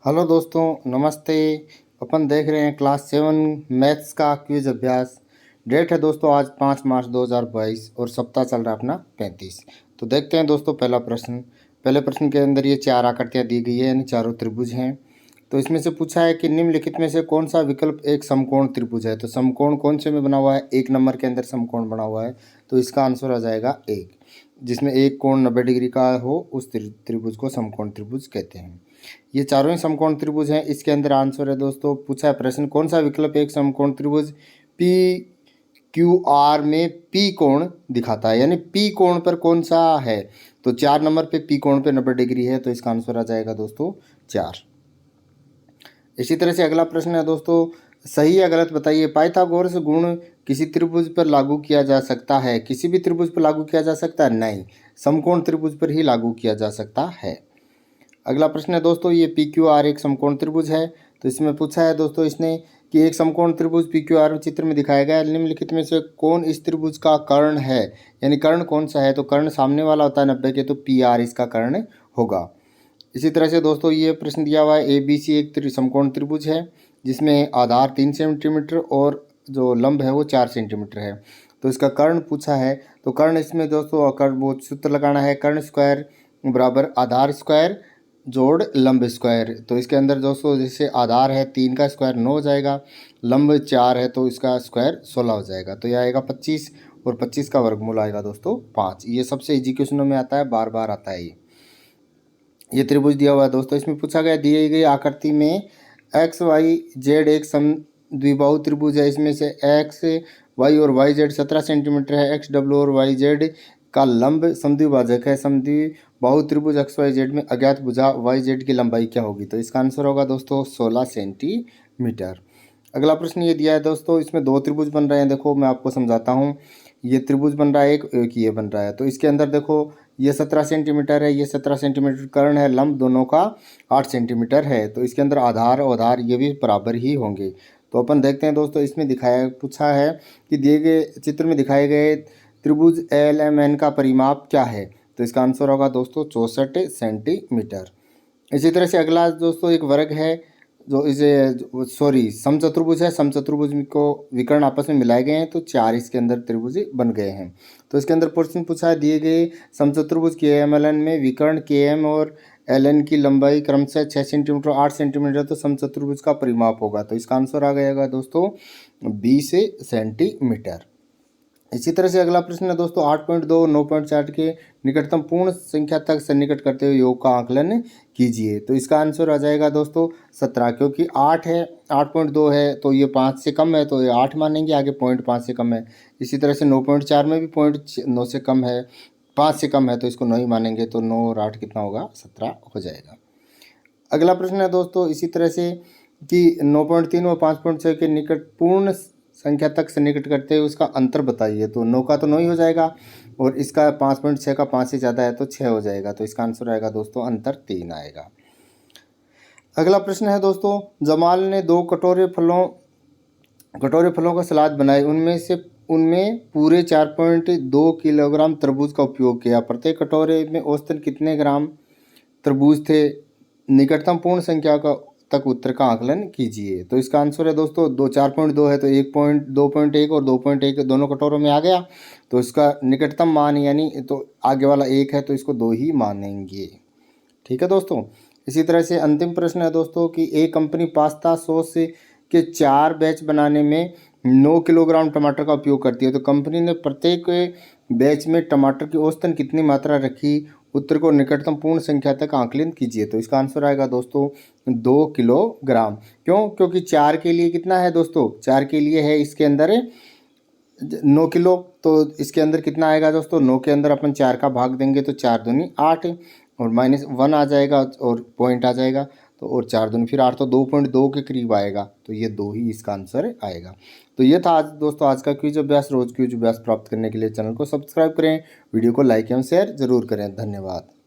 Hello दोस्तों, नमस्ते। अपन देख रहे हैं क्लास 7 मैथ्स का क्विज अभ्यास। डेट है दोस्तों आज 5 मार्च 2022 और सप्ताह चल रहा है अपना 35। तो देखते हैं दोस्तों पहला प्रश्न। पहले प्रश्न के अंदर ये चार आकृतियाँ दी गई है, यानी चारों त्रिभुज हैं। तो इसमें से पूछा है कि निम्नलिखित में से कौन सा विकल्प एक समकोण त्रिभुज है। तो समकोण कौन से में बना हुआ है? 1 नंबर के अंदर समकोण बना हुआ है, तो इसका आंसर आ जाएगा 1। जिसमें एक कोण 90 डिग्री का हो उस त्रिभुज को समकोण त्रिभुज कहते हैं। ये चारों ही समकोण त्रिभुज हैं। इसके अंदर आंसर है दोस्तों, पूछा है प्रश्न कौन सा विकल्प एक समकोण त्रिभुज पी क्यू आर में पी कोण दिखाता है, यानी पी कोण पर कौन सा है। तो 4 नंबर पे पी कोण पे 90 डिग्री है, तो इसका आंसर आ जाएगा दोस्तों 4। इसी तरह से अगला प्रश्न है दोस्तों, सही या गलत बताइए। पाइथागोरस गुण किसी त्रिभुज पर लागू किया जा सकता है? किसी भी त्रिभुज पर लागू किया जा सकता है? नहीं, समकोण त्रिभुज पर ही लागू किया जा सकता है। अगला प्रश्न है दोस्तों, ये पी क्यू आर एक समकोण त्रिभुज है। तो इसमें पूछा है दोस्तों इसने कि एक समकोण त्रिभुज पी क्यू आर चित्र में दिखाया गया है, निम्नलिखित में से कौन इस त्रिभुज का कर्ण है, यानी कर्ण कौन सा है। तो कर्ण सामने वाला होता है 90 के, तो पी आर इसका कर्ण होगा। इसी तरह से दोस्तों ये प्रश्न दिया हुआ है, ए बी सी एक समकोण त्रिभुज है जिसमें आधार 3 सेंटीमीटर और जो लंब है वो 4 सेंटीमीटर है। तो इसका कर्ण पूछा है। तो कर्ण इसमें दोस्तों कर्ण वो सूत्र लगाना है, कर्ण स्क्वायर बराबर आधार स्क्वायर जोड़ लंब स्क्वायर। तो इसके अंदर दोस्तों जैसे आधार है 3 का स्क्वायर 9 हो जाएगा, लंब 4 है तो इसका स्क्वायर 16 हो जाएगा। तो यह आएगा 25 और 25 का वर्गमूल आएगा दोस्तों 5। ये सबसे इजी क्वेश्चनों में आता है, बार बार आता है ये त्रिभुज दिया हुआ है दोस्तों। इसमें पूछा गया दिए गई आकृति में एक्स वाई जेड एक सम द्विबाहु त्रिभुज है। इसमें से एक्स वाई और वाई जेड 17 सेंटीमीटर है। एक्स डब्ल्यू और वाई जेड का लंब समद्विभाजक है। समद्विबाहु त्रिभुज एक्स वाई जेड में अज्ञात भुजा वाई जेड की लंबाई क्या होगी। तो इसका आंसर होगा दोस्तों 16 सेंटीमीटर। अगला प्रश्न ये दिया है दोस्तों, इसमें दो त्रिभुज बन रहे हैं। देखो मैं आपको समझाता हूँ। ये त्रिभुज बन रहा है एक ये बन रहा है। तो इसके अंदर देखो ये 17 सेंटीमीटर है, ये 17 सेंटीमीटर कर्ण है, लंब दोनों का 8 सेंटीमीटर है। तो इसके अंदर आधार और आधार ये भी बराबर ही होंगे। तो अपन देखते हैं दोस्तों, इसमें दिखाया पूछा है कि दिए गए चित्र में दिखाए गए त्रिभुज एल एम एन का परिमाप क्या है। तो इसका आंसर होगा दोस्तों 64 सेंटीमीटर। इसी तरह से अगला दोस्तों एक वर्ग है जो इसे समचतुर्भुज है। समचतुर्भुज को विकर्ण आपस में मिलाए गए हैं तो 4 इसके अंदर त्रिभुज बन गए हैं। तो इसके अंदर प्रश्न पूछा है, दिए गए समचतुर्भुज के एम एल एन में विकर्ण के एम और एल एन की लंबाई क्रमशः 6 सेंटीमीटर और 8 सेंटीमीटर, तो समचतुर्भुज का परिमाप होगा। तो इसका आंसर आ गएगा दोस्तों 20 सेंटीमीटर। इसी तरह से अगला प्रश्न है दोस्तों 8.2 और 9.4 के निकटतम पूर्ण संख्या तक सन्निकट करते हुए योग का आकलन कीजिए। तो इसका आंसर आ जाएगा दोस्तों 17, क्योंकि 8 है 8.2 है तो ये 5 से कम है तो ये 8 मानेंगे, आगे 0.5 से कम है। इसी तरह से 9.4 में भी 0.9 से कम है, 5 से कम है तो इसको 9 ही मानेंगे। तो 9 और 8 कितना होगा? 17 हो जाएगा। अगला प्रश्न है दोस्तों इसी तरह से कि 9.3 और 5.6 के निकट पूर्ण संख्या तक से निकट करते हुए उसका अंतर बताइए। तो 9 का तो 9 ही हो जाएगा और इसका 5.6 का 5 से ज़्यादा है तो 6 हो जाएगा। तो इसका आंसर आएगा दोस्तों अंतर 3 आएगा। अगला प्रश्न है दोस्तों, जमाल ने 2 कटोरे फलों का सलाद बनाए। उनमें पूरे 4.2 किलोग्राम तरबूज का उपयोग किया। प्रत्येक कटोरे में औसतन कितने ग्राम तरबूज थे? निकटतम पूर्ण संख्या का तक उत्तर का आकलन कीजिए। तो इसका आंसर है दोस्तों 4.2 है तो 2.1 और 2.1 दोनों कटोरों में आ गया। तो इसका निकटतम मान यानी तो आगे वाला 1 है तो इसको 2 ही मानेंगे। ठीक है दोस्तों। इसी तरह से अंतिम प्रश्न है दोस्तों कि एक कंपनी पास्ता सॉस के 4 बैच बनाने में 9 किलोग्राम टमाटर का उपयोग करती है। तो कंपनी ने प्रत्येक बैच में टमाटर की औसतन कितनी मात्रा रखी? उत्तर को निकटतम पूर्ण संख्या तक आकलन कीजिए। तो इसका आंसर आएगा दोस्तों 2 किलोग्राम। क्यों? क्योंकि 4 के लिए कितना है दोस्तों? 4 के लिए है इसके अंदर 9 किलो। तो इसके अंदर कितना आएगा दोस्तों? 9 के अंदर अपन 4 का भाग देंगे तो 4 दूनी 8 और -1 आ जाएगा और पॉइंट आ जाएगा। तो और 4 दूनी फिर 8 तो 2.2 के करीब आएगा। तो ये 2 ही इसका आंसर आएगा। तो ये था आज दोस्तों आज का क्विज अभ्यास। रोज क्विज अभ्यास प्राप्त करने के लिए चैनल को सब्सक्राइब करें, वीडियो को लाइक एवं शेयर जरूर करें। धन्यवाद।